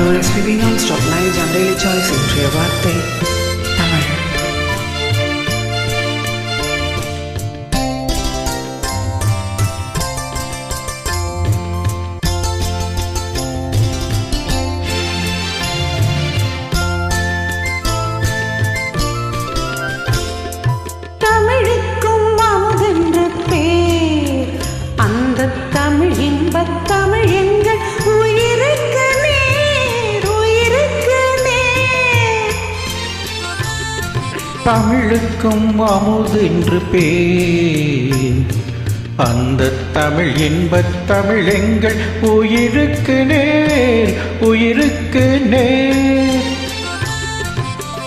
Your SPB non-stop knowledge and daily choice இன்றைய வார்த்தை தமிழ். தமிழுக்கும் அமுதென்று பேர், அந்த தமிழ் இன்பத் தமிழ் எங்கள் உயிருக்கு நேர், உயிருக்கு நேர். தமிழுக்கும் அமுதென்று பேர், அந்த தமிழ் இன்பத் தமிழ் எங்கள் உயிருக்கு நேர், உயிருக்கு நேர்.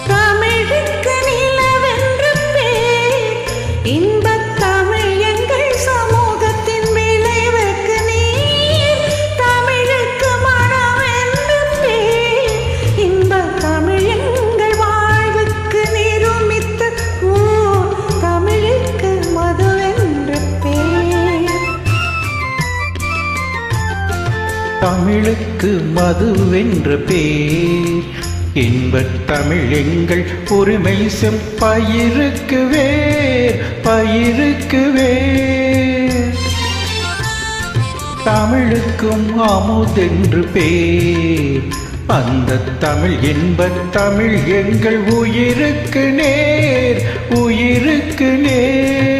தமிழுக்கு நிலவென்று பேர், இன்பத் தமிழ் எங்கள் சமூகத்தின் விளைவுக்கு நீர். தமிழுக்கு மனமென்று பேர், இன்பத் தமிழ் எங்கள் வாழ்வுக்கு நிருமித்த ஊர். தமிழுக்கு மதுவென்று பேர், தமிழுக்கு மதுவென்ற பேர், இன்பத் தமிழ் எங்கள் உரிமை செம்பயிருக்கு வேர், பயிருக்கு வேர். தமிழுக்கும் அமுதென்று பேர், அந்த தமிழ் இன்பத் தமிழ் எங்கள் உயிருக்கு நேர், உயிருக்கு நேர்.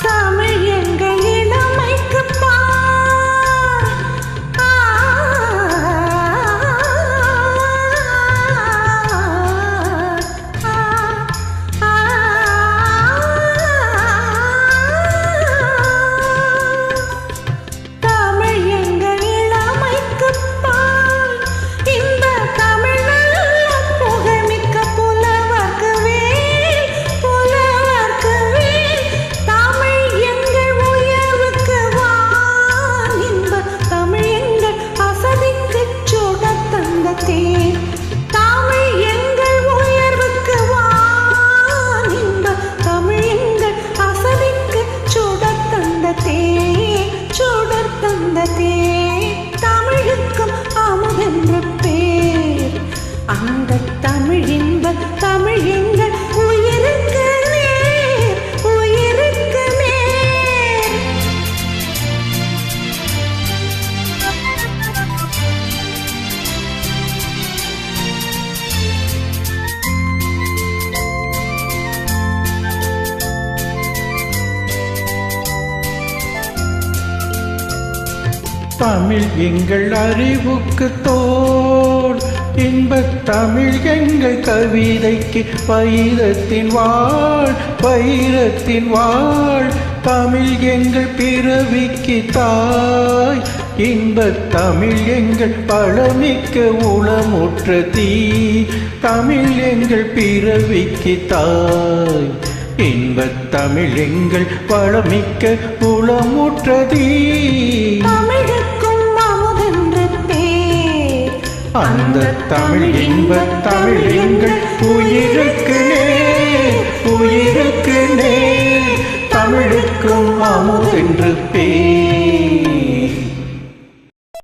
தமிழ் எங்கள் இளமைக்குப் பால். தமிழ் எங்கள் இளமைக்குப் பால், இந்த தமிழ் நல்ல புகழ்மிக்க புலவர்க்கு வேல், புலவர்க்கு வேல். தமிழ் எங்கள் உயர்வுக்கு வான், இன்பத் தமிழ் எங்கள் அசதிக்குச் சுடத் தந்த தேன். தமிழ் எங்கள் உயர்வுக்கு வான், இன்பத் தமிழ் எங்கள் அசதிக்குச் சுடத் தந்த தேன், சுடத் தந்த தேன். தமிழுக்கும் அமுதென்று பேர், அந்த தமிழ் இன்பத் தமிழ் எங்கள் உயிருக்கு நேர், உயிருக்கு நேர். தமிழ் எங்கள் அறிவுக்கு தோல், இன்பத் தமிழ் எங்கள் கவிதைக்கு வைரத்தின் வாழ், வைரத்தின் வாழ். தமிழ் எங்கள் பிறவிக்கு தாய், இன்பத் தமிழ் எங்கள் பழமிக்க உளமுற்ற தீ. தமிழ் எங்கள் பிறவிக்கு தாய், இன்பத் தமிழ் எங்கள் பழமிக்க உளமுற்ற தீ. தமிழுக்கும் அமுதென்று பேர், அந்த தமிழ் இன்பத் தமிழ் எங்கள் உயிருக்கு நேர், உயிருக்கு நேர். தமிழுக்கும் அமுதென்று பேர்.